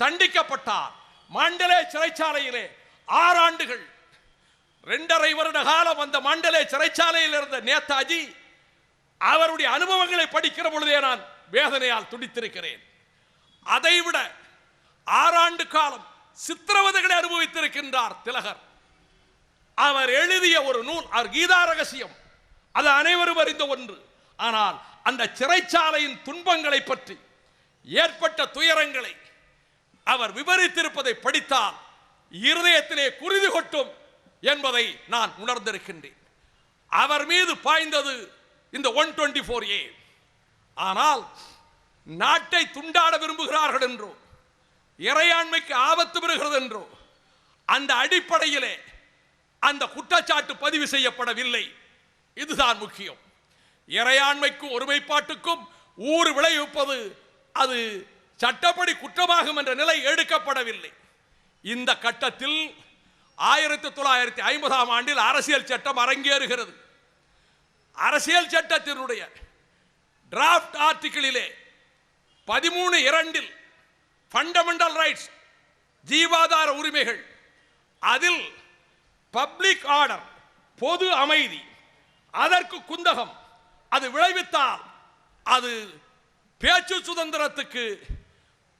தண்டிக்கப்பட்டார். Mandalay சிறைச்சாலையிலே 6 ஆண்டுகள் 2.5 வருட காலம் அந்த மாண்டலே சிறைச்சாலையில் இருந்த நேதாஜி அவருடைய அனுபவங்களை படிக்கிற பொழுதே நான் வேதனையால் துடித்திருக்கிறேன். அதைவிட 6 ஆண்டு காலம் சித்திரவதைகளை அனுபவித்திருக்கின்றார் திலகர். அவர் எழுதிய ஒரு நூல் கீதா ரகசியம், அது அனைவரும் அறிந்த ஒன்று. ஆனால் அந்த சிறைச்சாலையின் துன்பங்களை பற்றி, ஏற்பட்ட துயரங்களை அவர் விவரித்திருப்பதை படித்தால் இருதயத்திலே குருதி கொட்டும் என்பதை நான் உணர்ந்திருக்கின்றேன். அவர் மீது பாய்ந்தது இந்த 124A. ஆனால் நாட்டை துண்டாட விரும்புகிறார்கள் என்றோ, இறையாண்மைக்கு ஆபத்து வருகிறது என்றோ அந்த அடிப்படையிலே அந்த குற்றச்சாட்டு பதிவு செய்யப்படவில்லை. இதுதான் முக்கியம். இறையாண்மைக்கும் ஒருமைப்பாட்டுக்கும் ஊறு விளைவிப்பது அது சட்டப்படி குற்றமாகும் என்ற நிலை எடுக்கப்படவில்லை. இந்த கட்டத்தில் 1950ஆம் ஆண்டில் அரசியல் சட்டம் அரங்கேறுகிறது. அரசியல் சட்டத்தினுடைய டிராஃப்ட் ஆர்டிகிளிலே 13(2) ஃபண்டமெண்டல் ரைட்ஸ், ஜீவாதார உரிமைகள், அதில் பப்ளிக் ஆர்டர், பொது அமைதி, அதற்கு குந்தகம் அது விளைவித்தால் அது பேச்சு சுதந்திரத்துக்கு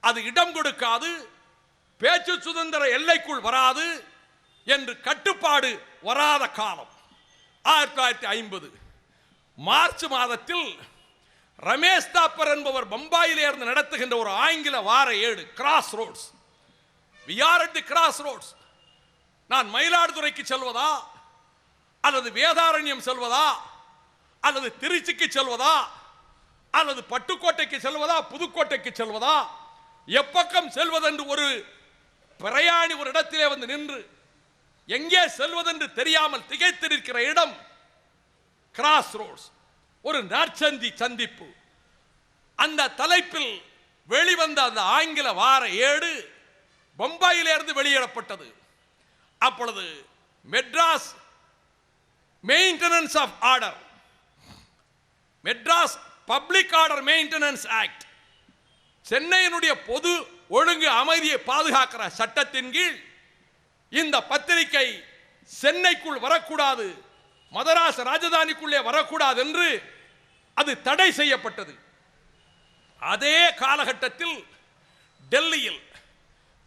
அது இடம் கொடுக்காது, பேச்சு சுதந்திர எல்லைக்குள் வராது என்று கட்டுப்பாடு வராத காலம் 1950 மார்ச் மாதத்தில் ரமேஷ் தாப்பர் என்பவர் பம்பாயிலே இருந்து நடத்துகின்ற ஒரு ஆங்கில வார ஏடு Crossroads, we are at the cross roads. நான் மயிலாடுதுறைக்கு செல்வதா அல்லது வேதாரண்யம் செல்வதா அல்லது திருச்சிக்கு செல்வதா அல்லது பட்டுக்கோட்டைக்கு செல்வதா புதுக்கோட்டைக்கு செல்வதா, எப்பக்கம் செல்வதென்று ஒரு பிரயாணி ஒரு இடத்திலே வந்து நின்று எங்கே செல்வதென்று தெரியாமல் திகைத்திருக்கிற இடம் கிராஸ் ரோட்ஸ், ஒரு நற்சந்தி சந்திப்பு. அந்த தலைப்பில் வெளிவந்த அந்த ஆங்கில வார ஏடு பம்பாயிலிருந்து வெளியிடப்பட்டது. அப்பொழுது Madras maintenance of order, Madras public order maintenance act, சென்னையினுடைய பொது ஒழுங்கு அமைதியை பாதுகாக்கிற சட்டத்தின் கீழ் இந்த பத்திரிகை சென்னைக்குள் வரக்கூடாது, மதராஸ் ராஜதானிக்குள்ளே வரக்கூடாது என்று அது தடை செய்யப்பட்டது. அதே காலகட்டத்தில் டெல்லியில்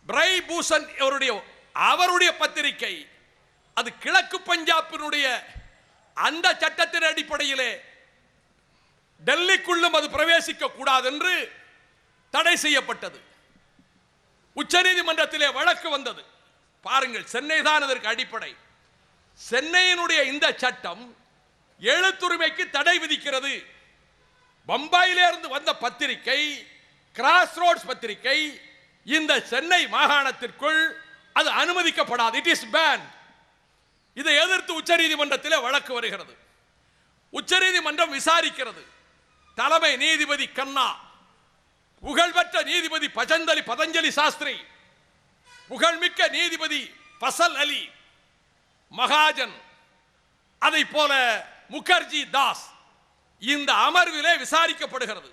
பிரைபூஷன் அவருடைய பத்திரிகை, அது கிழக்கு பஞ்சாபினுடைய அந்த சட்டத்தின் அடிப்படையிலே டெல்லிக்குள்ளும் அது பிரவேசிக்க கூடாது என்று தடை செய்யப்பட்டது. உச்சநீதிமன்றத்திலே வழக்கு வந்தது. பாருங்கள், சென்னை தான் அதற்கு அடிப்படை. சென்னையினுடைய இந்த சட்டம் எழுத்துரிமைக்கு தடை விதிக்கிறது. பம்பாயிலிருந்து வந்த பத்திரிகை கிராஸ் ரோட்ஸ் பத்திரிகை இந்த சென்னை மாகாணத்திற்குள் அது அனுமதிக்கப்படாது, இட் இஸ் பேன். இதை எதிர்த்து உச்சநீதிமன்றத்தில் வழக்கு வருகிறது. உச்சநீதிமன்றம் விசாரிக்கிறது. தலைமை நீதிபதி கண்ணா, புகழ்பெற்ற நீதிபதி பதஞ்சலி சாஸ்திரி, புகழ்மிக்க நீதிபதி ஃபசல் அலி மகாஜன், அதை போல முகர்ஜி தாஸ், இந்த அமர்விலே விசாரிக்கப்படுகிறது.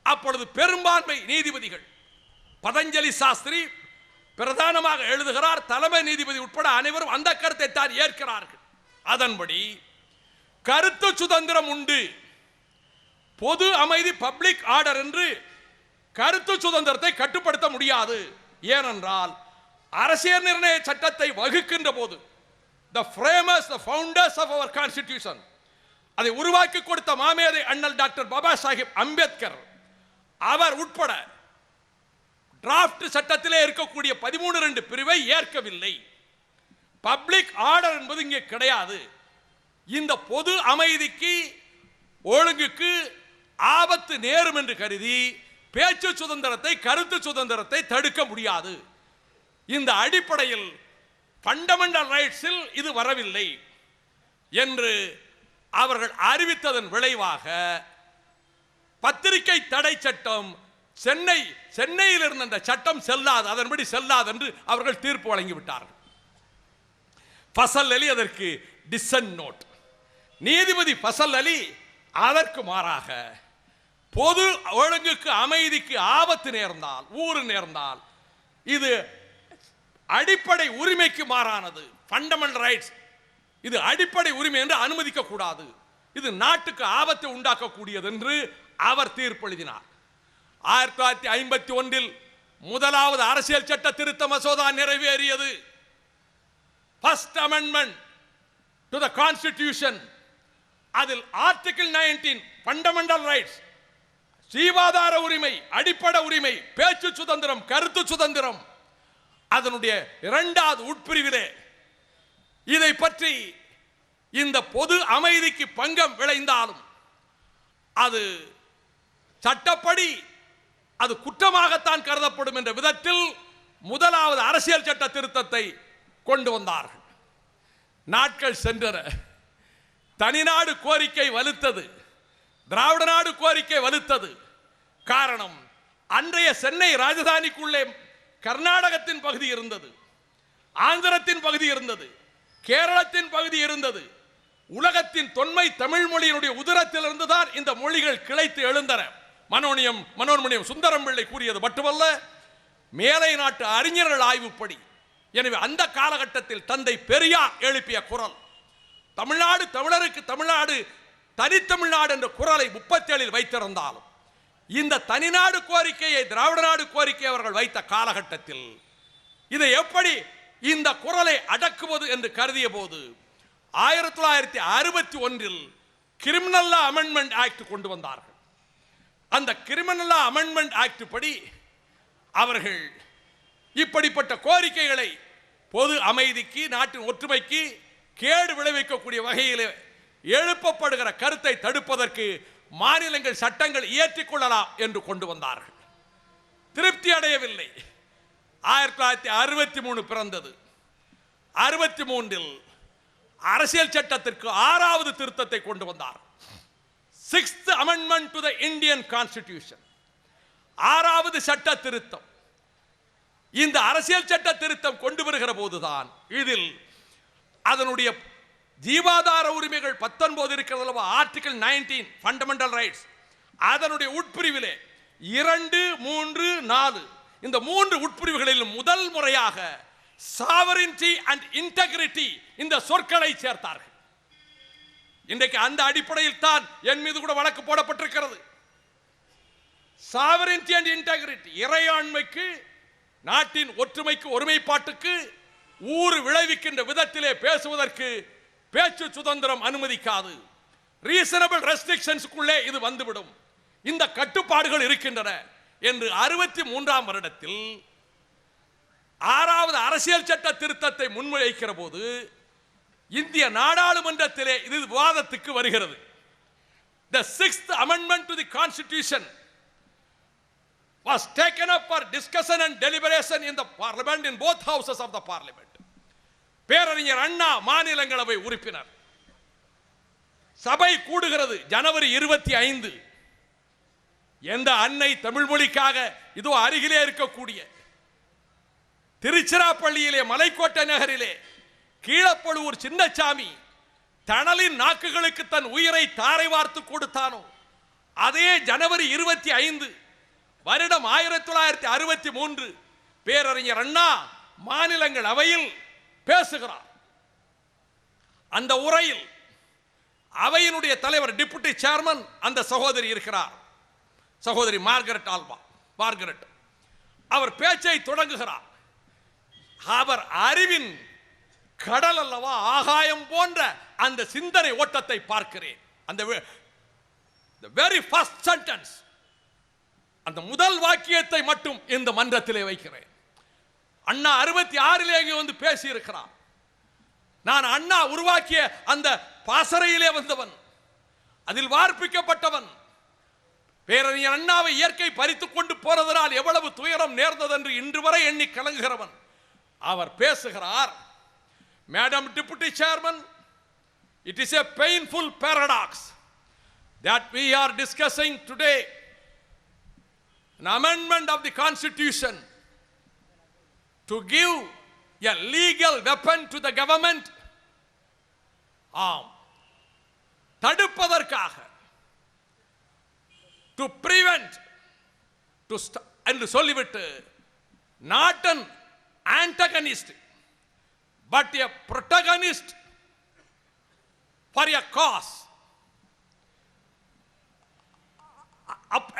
அப்பொழுது பெரும்பான்மை நீதிபதிகள், பதஞ்சலி சாஸ்திரி பிரதானமாக எழுதுகிறார், தலைமை நீதிபதி உட்பட அனைவரும் அந்த கருத்தை தான் ஏற்கிறார்கள். அதன்படி கருத்து சுதந்திரம் உண்டு, பொது அமைதி பப்ளிக் ஆர்டர் என்று கருத்து சுதந்திரத்தை கட்டுப்படுத்த முடியாது. ஏனென்றால் அரசியல் நிர்ணய சட்டத்தை வகுக்கின்ற போது the framers, the founders of our constitution, அதை உருவாக்கி கொடுத்த மாமேதை அண்ணல் டாக்டர் பாபா சாஹிப் அம்பேத்கர் அவர் உட்பட டிராஃப்ட் சட்டத்திலே இருக்கக்கூடிய 13(2) பிரிவை ஏற்கவில்லை. பப்ளிக் ஆர்டர் என்பது இங்கே கிடையாது. இந்த பொது அமைதிக்கு ஒழுங்குக்கு ஆபத்து நேரும் என்று கருதி பேச்சு சுதந்திரத்தை, கருத்து சுதந்திரத்தை தடுக்க முடியாது. இந்த அடிப்படையில் ஃபண்டமெண்டல் ரைட்ஸில் இது வரவில்லை என்று அவர்கள் விளைவாக பத்திரிகை தடை சட்டம் சென்னையில் இருந்த அந்த சட்டம் செல்லாது, அதன்படி செல்லாது என்று அவர்கள் தீர்ப்பு வழங்கிவிட்டார்கள். ஃபசல் அலி அதற்கு டிசன்ட் நோட். நீதிபதி ஃபசல் அலி அதற்கு மாறாக பொது ஒழுங்குக்கு அமைதிக்கு ஆபத்து நேர்ந்தால், ஊறு நேர்ந்தால், இது அடிப்படை உரிமைக்கு மாறானது, ஃபண்டமெண்டல் ரைட்ஸ், இது அடிப்படை உரிமை என்று அனுமதிக்க கூடாது, இது நாட்டுக்கு ஆபத்தை உண்டாக்கக்கூடியது என்று அவர் தீர்ப்பு எழுதினார். 1951 முதலாவது அரசியல் சட்ட திருத்த மசோதா நிறைவேறியது. First amendment to the constitution. அதில் ஆர்டிகிள் 19 ஃபண்டமெண்டல் ரைட்ஸ், ஜீவாதார உரிமை, அடிப்படை உரிமை, பேச்சு சுதந்திரம், கருத்து சுதந்திரம், அதனுடைய இரண்டாவது உட்பிரிவிலே இதை பற்றி இந்த பொது அமைதிக்கு பங்கம் விளைந்தாலும் அது சட்டப்படி அது குற்றமாகத்தான் கருதப்படும் என்ற விதத்தில் முதலாவது அரசியல் சட்ட திருத்தத்தை கொண்டு வந்தார்கள். நாட்கள் சென்றன. தனிநாடு கோரிக்கை வலுத்தது, திராவிட நாடு கோரிக்கை வலுத்தது. காரணம், அன்றைய சென்னை ராஜதானிக்குள்ளே கர்நாடகத்தின் பகுதி இருந்தது, ஆந்திரத்தின் பகுதி இருந்தது, கேரளத்தின் பகுதி இருந்தது. உலகத்தின் தொன்மை தமிழ் மொழியினுடைய உதரத்தில் இருந்துதான் இந்த மொழிகள் கிளைத்து எழுந்தன. மனோன்மணியம் சுந்தரம் பிள்ளை கூறியது மட்டுமல்ல, மேலை நாட்டு அறிஞர்கள் ஆய்வுப்படி. எனவே அந்த காலகட்டத்தில் தந்தை பெரியார் எழுப்பிய குரல், தமிழ்நாடு தமிழருக்கு தமிழ்நாடு தனித்தமிழ்நாடு என்ற குரலை 37 வைத்திருந்தாலும் இந்த தனிநாடு கோரிக்கையை திராவிட நாடு கோரிக்கை அவர்கள் வைத்த காலகட்டத்தில் இதை எப்படி இந்த குரலை அடக்குவது என்று கருதிய போது 1961 கிரிமினல் லா அமெண்ட்மெண்ட் ஆக்ட் கொண்டு வந்தார்கள். அந்த கிரிமினல் லா அமெண்ட்மெண்ட் ஆக்ட் படி அவர்கள் இப்படிப்பட்ட கோரிக்கைகளை பொது அமைதிக்கு, நாட்டின் ஒற்றுமைக்கு கேடு விளைவிக்கக்கூடிய வகையில் எழுப்பப்படுகிற கருத்தை தடுப்பதற்கு மாநிலங்கள் சட்டங்கள் இயற்றிக் கொள்ளலாம் என்று கொண்டு வந்தார்கள். திருப்தி அடையவில்லை. 1963 பிறந்தது. 63 அரசியல் சட்டத்திற்கு 6வது திருத்தத்தை கொண்டு வந்தார். 6th amendment to the Indian Constitution. 6வது சட்ட திருத்தம். இந்த அரசியல் சட்ட திருத்தம் கொண்டு வருகிற போதுதான் இதில் அதனுடைய ஜீவாதார உரிமைகள் 19 இருக்கிறது, ஆர்டிகிள் 19 ஃபண்டமெண்டல் ரைட்ஸ், அதனுடைய உட்பிரிவிலே 2, 3, 4 இந்த 3 உட்பிரிவுகளிலும் முதல் முறையாக சாவரின்டி அண்ட் இன்டெகிரிட்டி இந்த சொற்களை சேர்த்தார்கள். இன்றைக்கு அந்த அடிப்படையில் தான் என் மீது கூட வழக்கு போடப்பட்டிருக்கிறது. சாவரின்டி அண்ட் இன்டெகிரிட்டி, இறையாண்மைக்கு, நாட்டின் ஒற்றுமைக்கு, ஒருமைப்பாட்டுக்கு ஊறு விளைவிக்கின்ற விதத்திலே பேசுவதற்கு பேச்சு சுதந்திரம் அனுமதிக்காது. ரீசனபிள் ரெஸ்ட்ரிக்ஷன்ஸ்க்குள்ளே இது வந்துவிடும், இந்த கட்டுப்பாடுகள் இருக்கின்றன என்று 63ஆம் வருடத்தில் 6வது அரசியல் சட்ட திருத்தத்தை முன்வைக்கிற போது இந்திய நாடாளுமன்றத்திலே இது விவாதத்துக்கு வருகிறது. The 6th amendment to the Constitution was taken up for discussion and deliberation in the parliament, in both houses of the parliament. பேரறிஞர் அண்ணா மாநிலங்களவை உறுப்பினர். சபை கூடுகிறது ஜனவரி 25. எந்த அன்னை தமிழ் மொழிக்காக இதோ அருகிலே இருக்கக்கூடிய திருச்சிராப்பள்ளியிலே, மலைக்கோட்டை நகரிலே கீழப்பழுவூர் சின்னசாமி தணலின் நாக்குகளுக்கு தன் உயிரை தாரை வார்த்து கொடுத்தானோ அதே ஜனவரி 25 வருடம் 1963 பேரறிஞர் அண்ணா மாநிலங்களவையில் பேசுகிறார். அந்த உரையில் அவையினுடைய தலைவர் டெபுட்டி சேர்மன் அந்த சகோதரி இருக்கிறார், சகோதரி மார்கரெட் ஆல்வா. மார்கரெட் அவர் பேச்சை தொடங்குகிறார். அவர் அறிவின் கடல் அல்லவா, ஆகாயம் போன்ற அந்த சிந்தனை ஓட்டத்தை பார்க்கிறேன். அந்த very first sentence, அந்த முதல் வாக்கியத்தை மட்டும் இந்த மன்றத்திலே வைக்கிறேன். அண்ணா 66 வந்து பேசி இருக்கிறார். நான் அண்ணா உருவாக்கிய அந்த பாசறையிலே வந்தவன், அதில் வார்ப்பிக்கப்பட்டவன். பேரறிஞர் அண்ணாவை இயற்கை பறித்துக் கொண்டு போறதனால் எவ்வளவு துயரம் நேர்ந்தது என்று இன்று வரை எண்ணி கலங்குகிறவன். அவர் பேசுகிறார், Madam Deputy Chairman, it is a painful paradox that we are discussing today an amendment of the Constitution to give a legal weapon to the government. ஆம், தடுப்பதற்காக, to prevent என்று சொல்லிவிட்டு not an antagonist but a protagonist for a cause.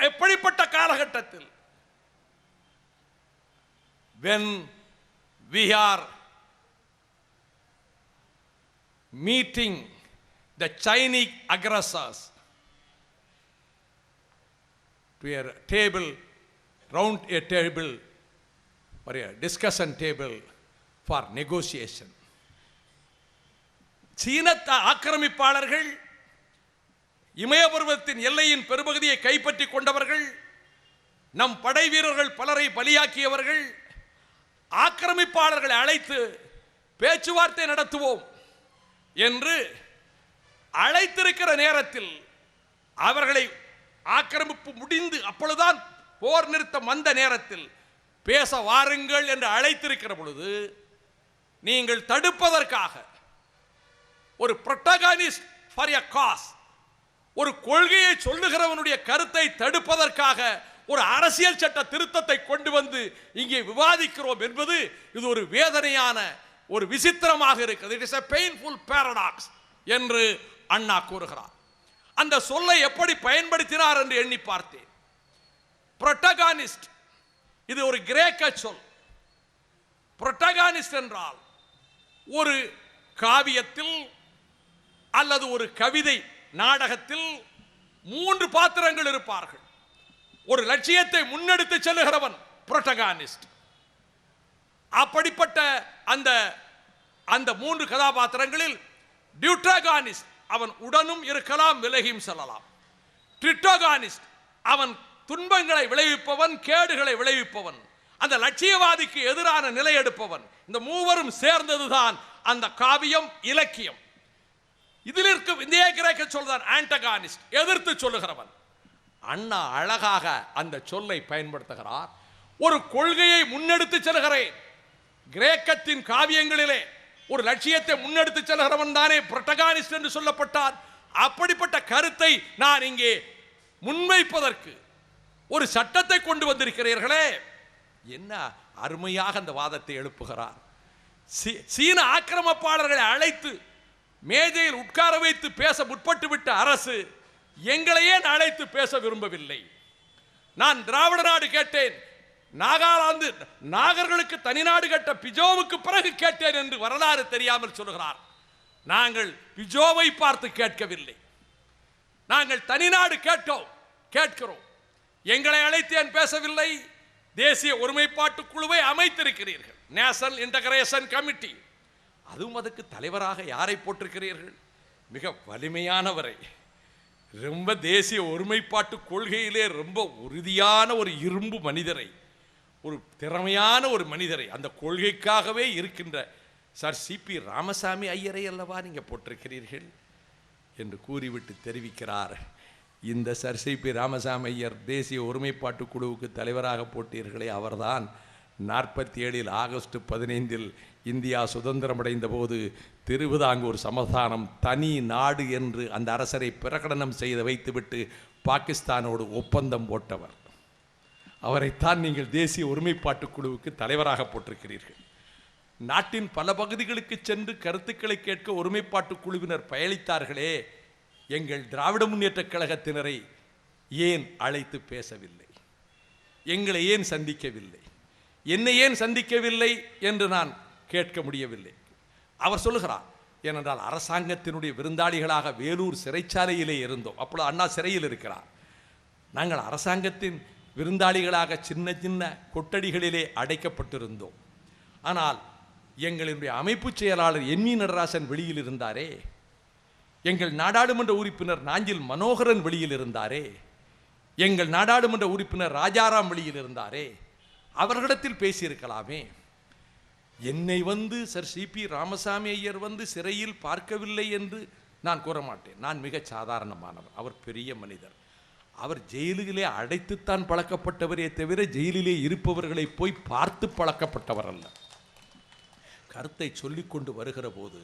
எப்படிப்பட்ட காலகட்டத்தில் when we are meeting the Chinese aggressors to a table, round a table or a discussion table for negotiation. சீன ஆக்கிரமிப்பாளர்கள் இமயபர்வத்தின் எல்லையின் பெரும்பகுதியை கைப்பற்றி கொண்டவர்கள், நம் படை வீரர்கள் பலரை பலியாக்கியவர்கள், ஆக்கிரமிப்பாளர்களை அழைத்து பேச்சுவார்த்தை நடத்துவோம் என்று அழைத்திருக்கிற நேரத்தில் அவர்களை ஆக்கிரமிப்பு முடிந்து அப்பொழுதுதான் போர் நிறுத்தம் வந்த நேரத்தில் பேச வாருங்கள் என்று அழைத்திருக்கிற பொழுது நீங்கள் தடுப்பதற்காக ஒரு புரோட்டகனிஸ்ட் ஃபார் எ காஸ், ஒரு கொள்கையை சொல்லுகிறவனுடைய கருத்தை தடுப்பதற்காக ஒரு அரசியல் சட்ட திருத்தத்தை கொண்டு வந்து இங்கே விவாதிக்கிறோம் என்பது இது ஒரு வேதனையான ஒரு விசித்திரமாக இருக்கிறது. It is a painful paradox என்று அண்ணா கூறுகிறார். அந்த சொல்லை எப்படி பயன்படுத்தினார் என்று எண்ணி பார்த்தேன். புரோட்டகனிஸ்ட் இது ஒரு கிரேக்க சொல். புரோட்டகனிஸ்ட் என்றால் ஒரு காவியத்தில் அல்லது ஒரு கவிதை நாடகத்தில் 3 பாத்திரங்கள் இருப்பார்கள். ஒரு லட்சியத்தை முன்னெடுத்து செல்லுகிறவன் புரோட்டகனிஸ்ட். அப்படிப்பட்ட அந்த 3 கதாபாத்திரங்களில் டியூட்ராகானிஸ்ட் அவன் உடனும் இருக்கலாம், விலகியும் செல்லலாம். ட்ரிட்டோகானிஸ்ட் அவன் துன்பங்களை விளைவிப்பவன், கேடுகளை விளைவிப்பவன், அந்த லட்சியவாதிக்கு எதிரான நிலை எடுப்பவன். இந்த மூவரும் சேர்ந்ததுதான் அந்த காவியம், இலக்கியம். இதில் இருக்கும் இந்திய கிரேக்க சொல்தான் ஆன்டகானிஸ்ட், எதிர்த்து சொல்லுகிறவன். அண்ணா அழகாக அந்த சொல்லை பயன்படுத்துகிறார். ஒரு கொள்கையை முன்னெடுத்து செல்கிறேன். கிரேக்கத்தின் காவியங்களிலே ஒரு லட்சியத்தை முன்னெடுத்து செல்கிறவன் தானே புரோட்டகனிஸ்ட் என்று சொல்லப்பட்டார். அப்படிப்பட்ட கருத்தை நான் இங்கே முன்வைப்பதற்கு ஒரு சட்டத்தை கொண்டு வந்திருக்கிறீர்களே, என்ன அருமையாக அந்த வாதத்தை எழுப்புகிறார். சீன ஆக்கிரமிப்பாளர்களை அழைத்து மேஜையில் உட்கார வைத்து பேச முற்பட்டு விட்ட அரசு எங்களையே அழைத்து பேச விரும்பவில்லை. நான் திராவிட நாடு கேட்டேன், நாகாலாந்து நாகர்களுக்கு தனிநாடு கட்ட பிஜோவுக்கு பிறகு கேட்டேன் என்று வரலாறு தெரியாமல் சொல்கிறார். நாங்கள் பிஜோவை பார்த்து கேட்கவில்லை, நாங்கள் தனிநாடு கேட்கிறோம். எங்களை அழைத்தேன் பேசவில்லை. தேசிய ஒருமைப்பாட்டு குழுவை அமைத்திருக்கிறீர்கள், நேஷனல் இன்டகிரேஷன் கமிட்டி. அதுவும் அதுக்கு தலைவராக யாரை போட்டிருக்கிறீர்கள்? மிக வலிமையானவரை, ரொம்ப தேசிய ஒருமைப்பாட்டு கொள்கையிலே ரொம்ப உறுதியான ஒரு இரும்பு மனிதரை, ஒரு திறமையான ஒரு மனிதரை, அந்த கொள்கைக்காகவே இருக்கின்ற சார் சிபி ராமசாமி ஐயரை அல்லவா நீங்க போட்டிருக்கிறீர்கள் என்று கூறிவிட்டு தெரிவிக்கிறார். இந்த சார் சிபி ராமசாமி ஐயர் தேசிய ஒருமைப்பாட்டு குழுவுக்கு தலைவராக போட்டீர்களே, அவர்தான் 47 ஆகஸ்ட் 15 இந்தியா சுதந்திரமடைந்த போது திருவிதாங்கூர் சமஸ்தானம் தனி நாடு என்று அந்த அரசரை பிரகடனம் செய்து வைத்துவிட்டு பாகிஸ்தானோடு ஒப்பந்தம் போட்டவர். அவரைத்தான் நீங்கள் தேசிய ஒருமைப்பாட்டு குழுவுக்கு தலைவராக போட்டிருக்கிறீர்கள். நாட்டின் பல பகுதிகளுக்கு சென்று கருத்துக்களை கேட்க ஒருமைப்பாட்டு குழுவினர் பயணித்தார்களே, எங்கள் திராவிட முன்னேற்ற கழகத்தினரை ஏன் அழைத்து பேசவில்லை? எங்களை ஏன் சந்திக்கவில்லை? என்னை ஏன் சந்திக்கவில்லை என்று நான் கேட்க முடியவில்லை. அவர் சொல்லுகிறார், ஏனென்றால் அரசாங்கத்தினுடைய விருந்தாளிகளாக வேலூர் சிறைச்சாலையிலே இருந்தோம். அப்பொழுது அண்ணா சிறையில் இருக்கிறார். நாங்கள் அரசாங்கத்தின் விருந்தாளிகளாக சின்ன சின்ன கொட்டடிகளிலே அடைக்கப்பட்டிருந்தோம். ஆனால் எங்களுடைய அமைப்பு செயலாளர் என்.வி. நடராசன் வெளியில் இருந்தாரே, எங்கள் நாடாளுமன்ற உறுப்பினர் நாஞ்சில் மனோகரன் வெளியில் இருந்தாரே, எங்கள் நாடாளுமன்ற உறுப்பினர் ராஜாராம் வெளியில் இருந்தாரே, அவர்களிடத்தில் பேசியிருக்கலாமே. என்னை வந்து சார் சிபி ராமசாமி ஐயர் வந்து சிறையில் பார்க்கவில்லை என்று நான் கூற மாட்டேன். நான் மிக சாதாரணமானவர், அவர் பெரிய மனிதர். அவர் ஜெயிலிலே அடைத்துத்தான் பழக்கப்பட்டவரே தவிர ஜெயிலிலே இருப்பவர்களை போய் பார்த்து பழக்கப்பட்டவர் அல்ல. கருத்தை சொல்லிக் கொண்டு வருகிற போது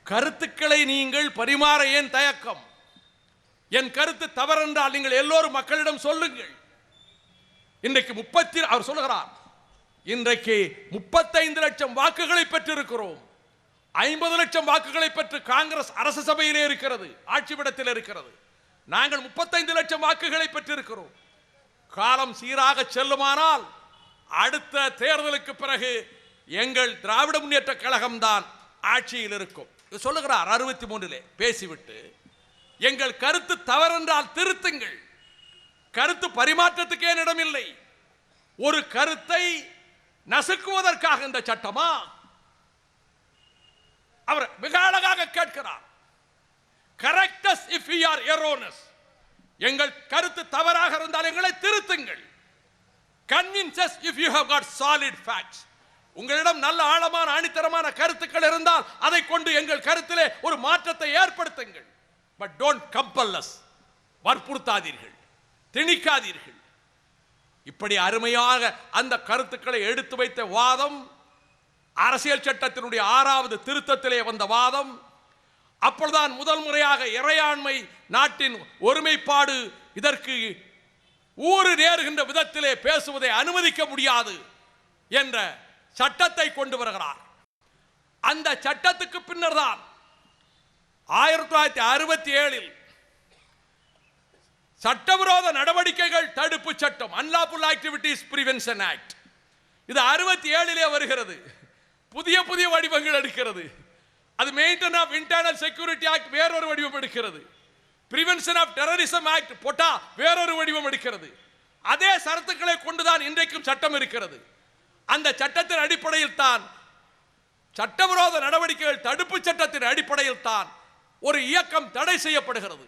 கருத்துக்களை நீங்கள் பரிமாற ஏன் தயக்கம்? என் கருத்து தவறென்றால் நீங்கள் எல்லோரும் மக்களிடம் சொல்லுங்கள். இன்றைக்கு அவர் சொல்லுகிறார், இன்றைக்கு 35 லட்சம் வாக்குகளை பெற்றிருக்கிறோம். 50 லட்சம் வாக்குகளை பெற்று காங்கிரஸ் அரசு சபையிலே இருக்கிறது, ஆட்சிபடத்தில் இருக்கிறது. நாங்கள் 35 லட்சம் வாக்குகளை பெற்றிருக்கிறோம். காலம் சீராக செல்லுமானால் அடுத்த தேர்தலுக்கு பிறகு எங்கள் திராவிட முன்னேற்ற கழகம் தான் ஆட்சியில் இருக்கும் சொல்லுகிறார். 63 பேசிவிட்டு, எங்கள் கருத்து தவறென்றால் திருத்துங்கள். கருத்து பரிமாற்றத்துக்கே இடமில்லை. ஒரு கருத்தை நசுக்குவதற்காக இந்த சட்டமா? அவர் மிக அழகாக கேட்கிறார், correct us if we are erroneous. எங்கள் கருத்து தவறாக இருந்தால் எங்களை திருத்துங்கள். convince us if you have got solid facts. உங்களிடம் நல்ல ஆழமான ஆணித்தரமான கருத்துக்கள் இருந்தால் அதை கொண்டு எங்கள் கருத்திலே ஒரு மாற்றத்தை ஏற்படுத்துங்கள். but don't compel us. வற்புறுத்தாதீர்கள், திணிக்காதீர்கள். இப்படி அருமையாக அந்த கருத்துக்களை எடுத்து வைத்த வாதம் அரசியல் சட்டத்தினுடைய 6வது திருத்தத்திலே வந்த வாதம். அப்பொழுதுதான் முதல் முறையாக இறையாண்மை, நாட்டின் ஒருமைப்பாடு, இதற்கு ஊறு நேருகின்ற விதத்திலே பேசுவதை அனுமதிக்க முடியாது என்ற சட்டத்தை கொண்டு வருகிறார். அந்த சட்டத்துக்கு பின்னர் தான் 1967 சட்டவிரோத நடவடிக்கைகள் தடுப்பு சட்டம், அன்லாஃபுல் ஆக்டிவிட்டீஸ் பிரிவென்ஷன் ஆக்ட், இது 67 வருகிறது. புதிய புதிய வடிவங்கள் எடுக்கிறது. அது maintenance of internal security act வேறொரு வடிவம் எடுக்கிறது. பிரிவென்ஷன் ஆஃப் டெரரிசம் ஆக்ட் போட்டா வேறொரு வடிவம் எடுக்கிறது. அதே சரத்துக்களை கொண்டுதான் இன்றைக்கும் சட்டம் இருக்கிறது. அந்த சட்டத்தின் அடிப்படையில் தான், சட்டவிரோத நடவடிக்கைகள் தடுப்பு சட்டத்தின் அடிப்படையில் தான் ஒரு இயக்கம் தடை செய்யப்படுகிறது.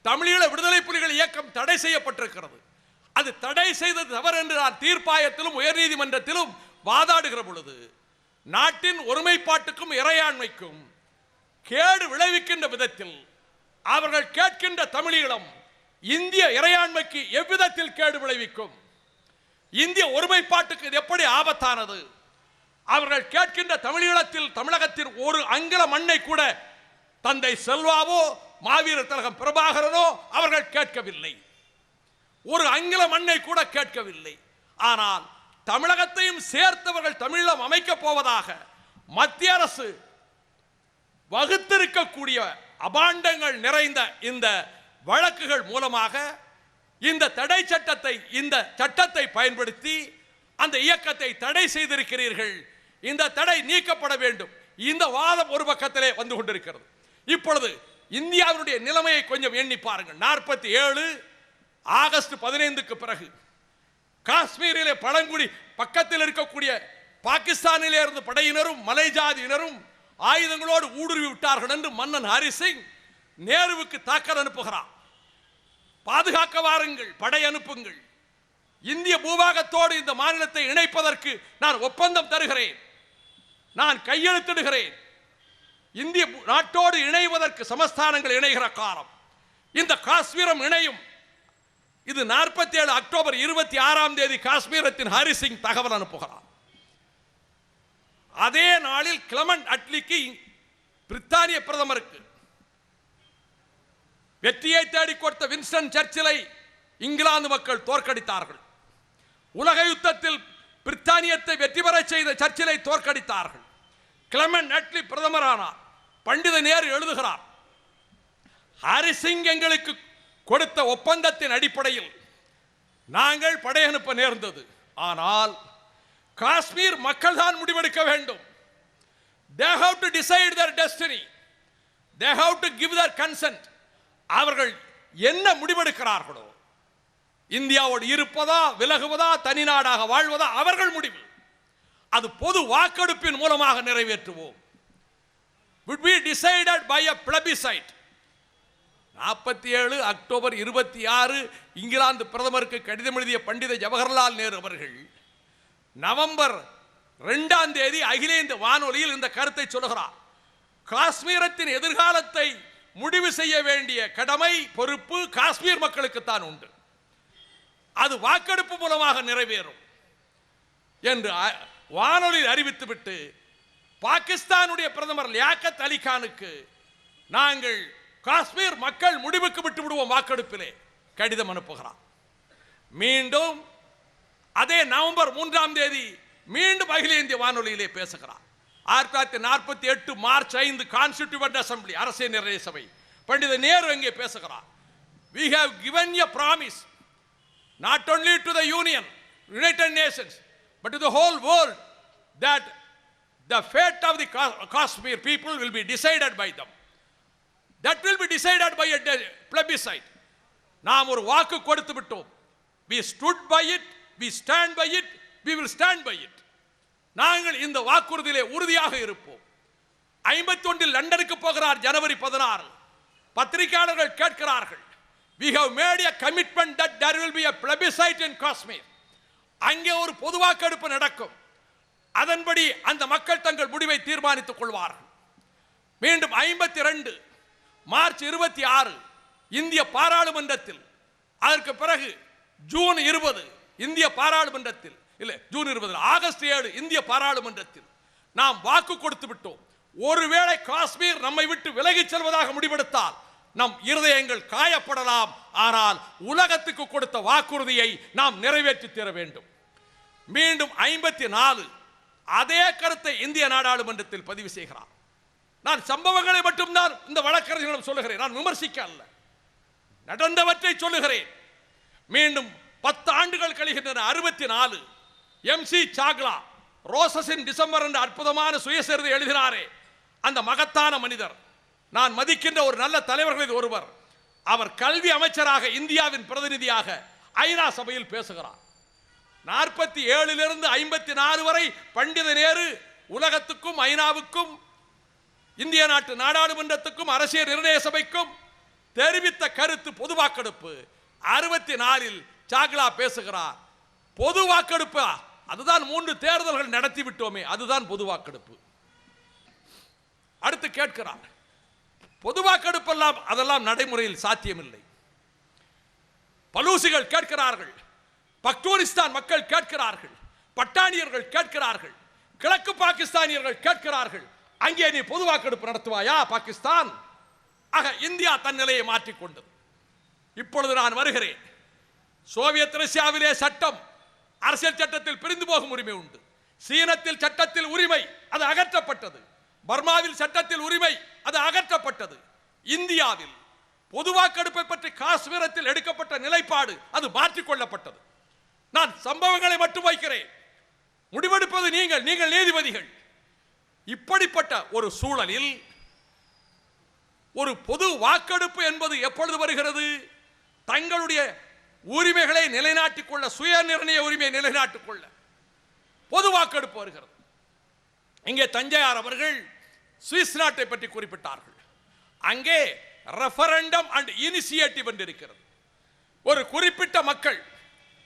தமிழீழ விடுதலை புலிகள் இயக்கம் தடை செய்யப்பட்டிருக்கிறது. அது தடை செய்தது தவறு என்று நான் தீர்ப்பாயத்திலும் உயர்நீதிமன்றத்திலும் வாதாடுகிற பொழுது, நாட்டின் ஒருமைப்பாட்டுக்கும் இறையாண்மைக்கும் கேடு விளைவிக்கின்ற விதத்தில் அவர்கள் கேட்கின்ற தமிழீழம் இந்திய இறையாண்மைக்கு எவ்விதத்தில் கேடு விளைவிக்கும், இந்திய ஒருமைப்பாட்டுக்கு இது எப்படி ஆபத்தானது? அவர்கள் கேட்கின்ற தமிழீழத்தில், தமிழகத்தில் ஒரு அங்குல மண்ணை கூட தந்தை செல்வாவோ மாவீரர் திலகம் பிரபாகரனோ அவர்கள் கேட்கவில்லை. ஒரு அங்குல மண்ணை கூட கேட்கவில்லை. ஆனால் தமிழகத்தையும் சேர்த்தவர்கள் தமிழீழம் அமைக்கப் போவதாக மத்திய அரசு வகுத்திருக்கக்கூடிய அபாண்டங்கள் நிறைந்த இந்த வழக்குகள் மூலமாக இந்த தடை சட்டத்தை, இந்த சட்டத்தை பயன்படுத்தி அந்த இயக்கத்தை தடை செய்திருக்கிறீர்கள். இந்த தடை நீக்கப்பட வேண்டும். இந்த வாதம் ஒரு பக்கத்திலே வந்து கொண்டிருக்கிறது. இப்பொழுது இந்தியாவினுடைய நிலைமையை கொஞ்சம் எண்ணி பாருங்கள். 47 ஆகஸ்ட் 15க்கு பிறகு காஷ்மீரிலே பழங்குடி பக்கத்தில் இருக்கக்கூடிய பாகிஸ்தானிலே இருந்து படையினரும் மலைஜாதியினரும் ஆயுதங்களோடு ஊடுருவி விட்டார்கள் என்று மன்னன் ஹரி சிங் நேருவுக்கு தாக்கல் அனுப்புகிறார். பாதுகாக்க வாருங்கள், படை அனுப்புங்கள், இந்திய பூபாகத்தோடு இந்த மாநிலத்தை இணைப்பதற்கு நான் ஒப்பந்தம் தருகிறேன், நான் கையெழுத்திடுகிறேன். இந்திய நாட்டோடு இணைவதற்கு சமஸ்தானங்கள் இணைகிற காலம், இந்த காஷ்மீரம் இணையும். இது 47 அக்டோபர் 26 காஷ்மீரத்தின் ஹரி சிங் தகவல் அனுப்புகிறார். அதே நாளில் கிளமண்ட் அட்லிக்கு, பிரித்தானிய பிரதமருக்கு வெற்றியை தேடி கொடுத்த வின்ஸ்டன் சர்ச்சிலை இங்கிலாந்து மக்கள் தோற்கடித்தார்கள். உலக யுத்தத்தில் பிரித்தானியத்தை வெற்றி பெற செய்த சர்ச்சிலை தோற்கடித்தார்கள். Clement Attlee பிரதமரானார். பண்டித நேரு எழுதுகிறார், ஹரி சிங் எங்களுக்கு கொடுத்த ஒப்பந்தத்தின் அடிப்படையில் நாங்கள் படையனுப்ப நேர்ந்தது. ஆனால் காஷ்மீர் மக்கள் தான் முடிவெடுக்க வேண்டும். They have to decide their destiny. They have to give their consent. அவர்கள் என்ன முடிவெடுக்கிறார்களோ, இந்தியாவோடு இருப்பதா விலகுவதா தனிநாடாக வாழ்வதா அவர்கள் முடிவு. அது பொது வாக்கெடுப்பின் மூலமாக நிறைவேற்றுவோம். Would be decided by a plebiscite. 47 October 26 England பிரதமருக்கு கடிதம் எழுதிய பண்டித ஜவஹர்லால் நேரு அவர்கள் நவம்பர் 2 அகில இந்திய வானொலியில் இந்த கருத்தை சொல்லுகிறார். காஷ்மீரத்தின் எதிர்காலத்தை முடிவு செய்ய வேண்டிய கடமை, பொறுப்பு காஷ்மீர் மக்களுக்கு தான் உண்டு. அது வாக்கெடுப்பு மூலமாக நிறைவேறும் என்று வானொலியில் அறிவித்துவிட்டு, பாகிஸ்தானுடைய பிரதமர் லியாக்கத் அலி கானுக்கு நாங்கள் காஷ்மீர் மக்கள் முடிவுக்கு விட்டு விடுவோம் வாக்கெடுப்பிலே கடிதம் அனுப்புகிறார். மீண்டும் அதே நவம்பர் 3ஆம் தேதி மீண்டும் அகில இந்திய வானொலியிலே பேசுகிறார். 1948 மார்ச் 5 கான்ஸ்டிடியூவன்ட் அசெம்பிளி அரசியல் நிர்ணய சபை பண்டித நேரு அங்கே பேசுகிறார். We have given a promise not only to the Union, United Nations, but to the whole world that the fate of the Kashmir people will be decided by them. That will be decided by a plebiscite. நாம் ஒரு வாக்கு கொடுத்து விட்டோம். We stood by it, we stand by it, we will stand by it. நாங்கள் இந்த வாக்குறுதியிலே உறுதியாக இருப்போம். 51 லண்டனுக்கு போகிறார் ஜனவரி 16. பத்திரிகையாளர்கள் கேட்கிறார்கள், we have made a commitment that there will be a plebiscite in Kashmir. அங்கே ஒரு பொது வாக்கெடுப்பு நடக்கும். அதன்படி அந்த மக்கள் தங்கள் முடிவை தீர்மானித்துக் கொள்வார்கள். மீண்டும் 52 மார்ச் 26 இந்திய பாராளுமன்றத்தில், அதற்கு பிறகு ஜூன் 20 இந்திய பாராளுமன்றத்தில், இல்லை ஜூன் 20 ஆகஸ்ட் 7 இந்திய பாராளுமன்றத்தில் நாம் வாக்கு கொடுத்து விட்டோம். ஒருவேளை காஷ்மீர் நம்மை விட்டு விலகிச் செல்வதாக முடிவெடுத்தால் நம் இருதயங்கள் காயப்படலாம். ஆனால் உலகத்துக்கு கொடுத்த வாக்குறுதியை நாம் நிறைவேற்றி தர வேண்டும். மீண்டும் 54 அதே கருத்தை இந்திய நாடாளுமன்றத்தில் பதிவு செய்கிறார். நான் சம்பவங்களை மட்டும்தான் இந்த வழக்கறிஞர்களிடம் சொல்லுகிறேன், நான் விமர்சிக்க அல்ல, நடந்தவற்றை சொல்லுகிறேன். மீண்டும் 10 ஆண்டுகள் கழிகின்றன. 64 MC சாக்லா ரோசஸின் டிசம்பர் என்ற அற்புதமான சுயசரிதை எழுதினாரே, அந்த மகத்தான மனிதர், நான் மதிக்கின்ற ஒரு நல்ல தலைவர்களில் ஒருவர். அவர் கல்வி அமைச்சராக இந்தியாவின் பிரதிநிதியாக ஐநா சபையில் பேசுகிறார். 47 54 வரை பண்டித நேரு உலகத்துக்கும் ஐநாவுக்கும் இந்திய நாட்டு நாடாளுமன்றத்துக்கும் அரசியல் நிர்ணய சபைக்கும் தெரிவித்த கருத்து பொது வாக்கெடுப்பு. 64 சாக்லா பேசுகிறார், பொது வாக்கெடுப்பு அதுதான் 3 தேர்தல்கள் நடத்தி விட்டோமே, அதுதான் பொது வாக்கெடுப்பு. அடுத்து கேட்கிறார், பொது வாக்கெடுப்பெல்லாம் அதெல்லாம் நடைமுறையில் சாத்தியமில்லை. பலூசிகள் கேட்கிறார்கள், பக்தூனிஸ்தான் மக்கள் கேட்கிறார்கள், பட்டாணியர்கள் கேட்கிறார்கள், கிழக்கு பாகிஸ்தானியர்கள் கேட்கிறார்கள், அங்கே நீ பொது வாக்கெடுப்பு நடத்துவாயா பாகிஸ்தான்? ஆக இந்தியா தன் நிலையை மாற்றிக்கொண்டது. இப்பொழுது நான் வருகிறேன். சோவியத் ரஷ்யாவிலே சட்டம், அரசியல் சட்டத்தில் பிரிந்து போகும் உரிமை உண்டு. சீனத்தில் சட்டத்தில் உரிமை, அது அகற்றப்பட்டது. பர்மாவில் சட்டத்தில் உரிமை, அது அகற்றப்பட்டது. இந்தியாவில் பொது வாக்கெடுப்பை பற்றி காஷ்மீரத்தில் எடுக்கப்பட்ட நிலைப்பாடு அது மாற்றிக்கொள்ளப்பட்டது. நான் சம்பவங்களை மட்டும் வைக்கிறேன், முடிவெடுப்பது நீங்கள் நீதிபதிகள். இப்படிப்பட்ட ஒரு சூழலில் ஒரு பொது வாக்கெடுப்பு என்பது எப்பொழுது வருகிறது? தங்களுடைய உரிமைகளை நிலைநாட்டிக் கொள்ள, சுய நிர்ணய உரிமையை நிலைநாட்டிக் கொள்ள பொது வாக்கெடுப்பு வருகிறது. இங்கே தஞ்சையார் அவர்கள் சுவிஸ் நாட்டை பற்றி குறிப்பிட்டார்கள். அங்கே ரெஃபரண்டம் அண்ட் இனிஷியேட்டிவ் என்று இருக்கிறது. ஒரு குறிப்பிட்ட மக்கள்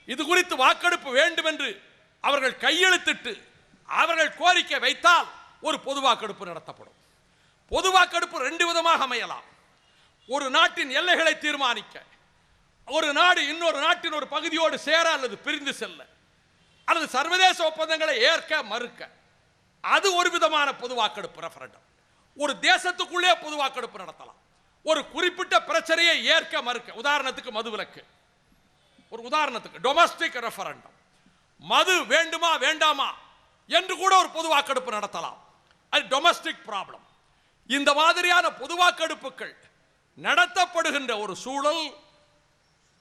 இது குறித்து வாக்கெடுப்பு வேண்டும் என்று அவர்கள் கையெழுத்திட்டு அவர்கள் கோரிக்கை வைத்தால் ஒரு பொது வாக்கெடுப்பு நடத்தப்படும். பொது வாக்கெடுப்பு 2 விதமாக அமையலாம். ஒரு நாட்டின் எல்லைகளை தீர்மானிக்க, ஒரு நாடு இன்னொரு நாட்டின் ஒரு பகுதியோடு சேர அல்லது பிரிந்து செல்ல, அல்லது சர்வதேச ஒப்பந்தங்களை ஏற்க மறுக்க, அது ஒரு விதமான பொது வாக்கெடுப்பு ரெஃபரண்டம். ஒரு தேசத்துக்குள்ளே பொது வாக்கெடுப்பு நடத்தலாம். ஒரு குறிப்பிட்ட பிரச்சனையை ஏற்க மறுக்க, உதாரணத்துக்கு மதுவிலக்கு, ஒரு உதாரணத்துக்கு டொமஸ்டிக் ரெஃபரண்டம், மது வேண்டுமா வேண்டாமா என்று கூட ஒரு பொது வாக்கெடுப்பு நடத்தலாம். அது டொமஸ்டிக் ப்ராப்ளம். இந்த மாதிரியான பொது வாக்கெடுப்புகள் நடத்தப்படுகின்ற ஒரு சூழல்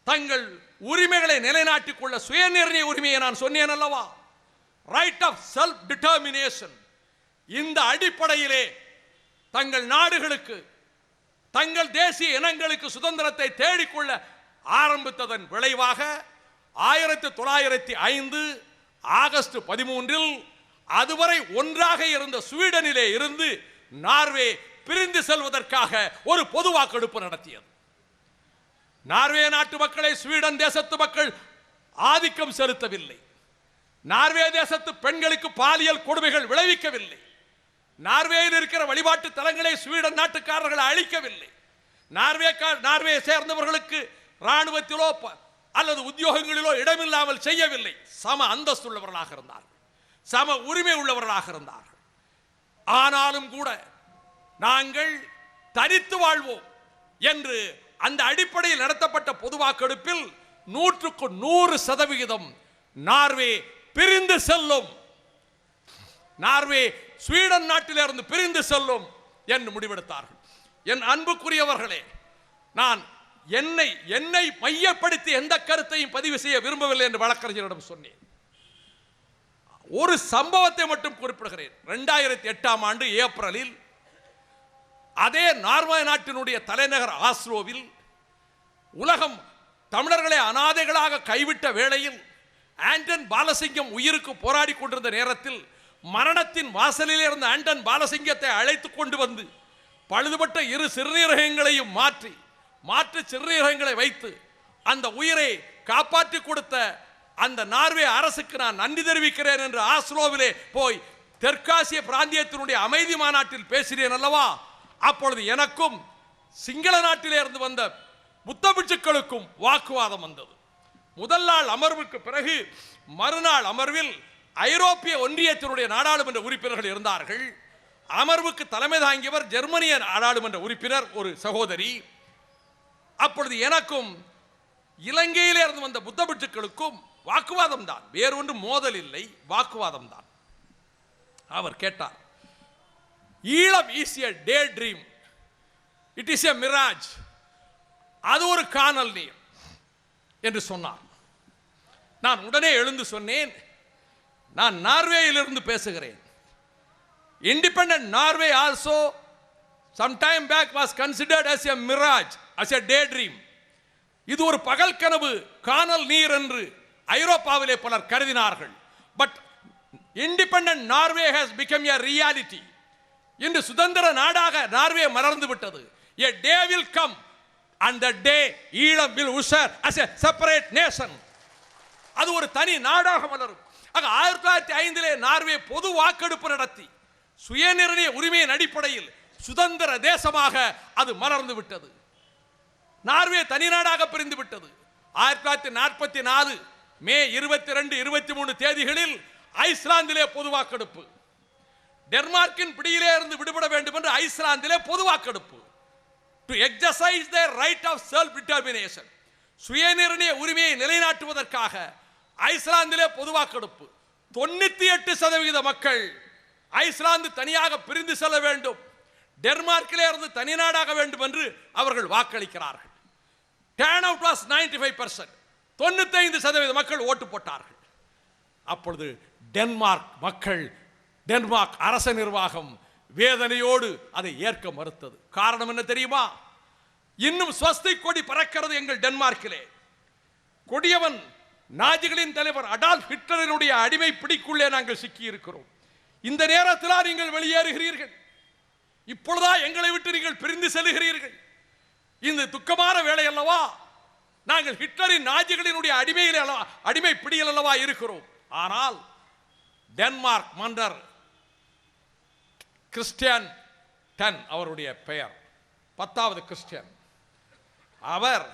தங்கள் உரிமைகளை நிலைநாட்டிக் கொள்ள சுயநிர்ணய உரிமையை நான் சொன்னேன் அல்லவா, ரைட் ஆஃப் செல்ஃப் டிட்டர்மினேஷன், இந்த அடிப்படையிலே தங்கள் நாடுகளுக்கு, தங்கள் தேசிய இனங்களுக்கு சுதந்திரத்தை தேடிக்கொள்ள ஆரம்பித்ததன் விளைவாக 1905 ஆகஸ்ட் 13 அதுவரை ஒன்றாக இருந்த ஸ்வீடனிலே இருந்து நார்வே பிரிந்து செல்வதற்காக ஒரு பொது வாக்கெடுப்பு நடத்தியது. நார்வே நாட்டு மக்களை ஸ்வீடன் தேசத்து மக்கள் ஆதிக்கம் செலுத்தவில்லை. நார்வே தேசத்து பெண்களுக்கு பாலியல் கொடுமைகள் விளைவிக்கவில்லை. நார்வேயில் இருக்கிற வழிபாட்டு தலங்களை ஸ்வீடன் நாட்டுக்காரர்கள் அழிக்கவில்லை. நார்வே சேர்ந்தவர்களுக்கு ராணுவத்திலோ அல்லது உத்தியோகங்களிலோ இடமில்லாமல் செய்யவில்லை. சம அந்தஸ்துள்ளவர்களாக இருந்தார்கள், சம உரிமை உள்ளவர்களாக இருந்தார்கள். ஆனாலும் கூட நாங்கள் தனித்து வாழ்வோம், என்று அந்த அடிப்படையில் நடத்தப்பட்ட பொது வாக்கெடுப்பில் 100% நார்வே பிரிந்து செல்லும், நார்வே ஸ்வீடன் நாட்டிலிருந்து பிரிந்து செல்லும் என்று முடிவெடுத்தார்கள். என் அன்புக்குரியவர்களே, நான் என்னை மையப்படுத்தி எந்த கருத்தையும் பதிவு செய்ய விரும்பவில்லை என்று வழக்கறிஞரிடம் சொன்னேன். ஒரு சம்பவத்தை மட்டும் குறிப்பிடுகிறேன். 2008ஆம் ஆண்டு ஏப்ரலில் அதே நார்வே நாட்டினுடைய தலைநகர் ஆஸ்லோவில் உலகம் தமிழர்களை அனாதைகளாக கைவிட்ட வேளையில் ஆண்டன் பாலசிங்கம் உயிருக்கு போராடி கொண்டிருந்த நேரத்தில் மரணத்தின் வாசலில் இருந்த ஆண்டன் பாலசிங்கத்தை அழைத்து கொண்டு வந்து பழுதுபட்ட 2 சிறுநீரகங்களையும் மாற்று சிறுநீரகங்களை வைத்து அந்த உயிரை காப்பாற்றி கொடுத்த அந்த நார்வே அரசுக்கு நான் நன்றி தெரிவிக்கிறேன் என்று ஆஸ்லோவிலே போய் தெற்காசிய பிராந்தியத்தினுடைய அமைதி மாநாட்டில் பேசினேன் அல்லவா. அப்பொழுது எனக்கும் சிங்கள நாட்டிலே இருந்து வந்த புத்த பிட்சுக்களுக்கும் வாக்குவாதம் வந்தது. முதல் நாள் அமர்வுக்கு பிறகு மறுநாள் அமர்வில் ஐரோப்பிய ஒன்றியத்தினுடைய நாடாளுமன்ற உறுப்பினர்கள் இருந்தார்கள். அமர்வுக்கு தலைமை தாங்கியவர் ஜெர்மனிய நாடாளுமன்ற உறுப்பினர் ஒரு சகோதரி. அப்பொழுது எனக்கும் இலங்கையிலே இருந்து வந்த புத்த பிட்சுக்களுக்கும் வாக்குவாதம் தான், வேறொன்று மோதல் இல்லை, வாக்குவாதம் தான். அவர் கேட்டார், Eelam is a day dream, it is a Mirage, அது ஒரு காணல் நீர் என்று சொன்னார். நான் உடனே எழுந்து சொன்னேன், நான் நார்வேயிலிருந்து பேசுகிறேன். Independent Norway also some time back was considered as a mirage, as a daydream. இது ஒரு பகல் கனவு, காணல் நீர் என்று ஐரோப்பாவிலே பலர் கருதினார்கள். But independent Norway has become a reality. இன்று சுதந்திர நாடாக நார்வே மலர்ந்து விட்டது. A day will come and the day Eelam will usher as a separate nation. அது ஒரு தனி நாடாக மலரும். 1905 நார்வே பொது வாக்கெடுப்பு நடத்தி சுயநிர்ணய உரிமையின் அடிப்படையில் சுதந்திர தேசமாக அது மலர்ந்து விட்டது. நார்வே தனி நாடாக பிரிந்து விட்டது. 1944 மே 22, 23 தேதிகளில் ஐஸ்லாந்திலே பொது வாக்கெடுப்பு. டென்மார்க்கின் பிடியிலே இருந்து விடுபட வேண்டும் என்று ஐஸ்லாந்திலே பொது வாக்கெடுப்பு. To exercise their right of self determination, சுயநிர்ணய உரிமையை நிலைநாட்டுவதற்காக ஐஸ்லாந்திலே பொது வாக்கெடுப்பு. 98% மக்கள் ஐஸ்லாந்து தனியாக பிரிந்து செல்ல வேண்டும், டென்மார்க்கிலே இருந்து தனி நாடாக வேண்டும் என்று அவர்கள் வாக்களிக்கிறார்கள். Turn out was 95%. 95% மக்கள் ஓட்டு போட்டார்கள். அப்பொழுது டென்மார்க் மக்கள், டென்மார்க் அரச நிர்வாகம் வேதனையோடு அதை ஏற்க மறுத்தது. காரணம் என்ன தெரியுமா? இன்னும் ஸ்வஸ்தி கொடி பறக்கிறது எங்கள் டென்மார்க்கிலே. கொடியவன் நாஜிகளின் தலைவர் அடால்ஃப் ஹிட்லரினுடைய அடிமை பிடிக்குள்ளே நாங்கள் சிக்கி இருக்கிறோம். இந்த நேரத்தில் நீங்கள் வெளியேறுகிறீர்கள், இப்பொழுதா எங்களை விட்டு நீங்கள் பிரிந்து செல்கிறீர்கள். இந்த துக்கமான வேலை அல்லவா? நாங்கள் ஹிட்லரின் நாஜிகளினுடைய அடிமை பிடியில் அல்லவா இருக்கிறோம். ஆனால் டென்மார்க் மன்னர் கிறிஸ்டியன் 10 அவருடைய பெயர், 10வது கிறிஸ்டியன், அவர்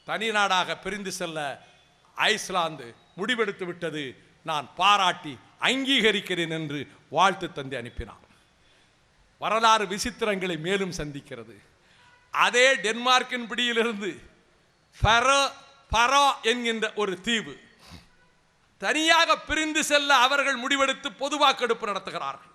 தனி நாடாக பிரிந்து செல்ல ஐஸ்லாந்து முடிவெடுத்து விட்டது. நான் பாராட்டி அங்கீகரிக்கிறேன் என்று வாழ்த்து தந்து அனுப்பினார். வரலாறு விசித்திரங்களை மேலும் சந்திக்கிறது. அதே டென்மார்க்கின் பிடியிலிருந்து ஃபரோ என்கின்ற ஒரு தீவு தனியாக பிரிந்து செல்ல அவர்கள் முடிவெடுத்து பொது வாக்கெடுப்பு நடத்துகிறார்கள்.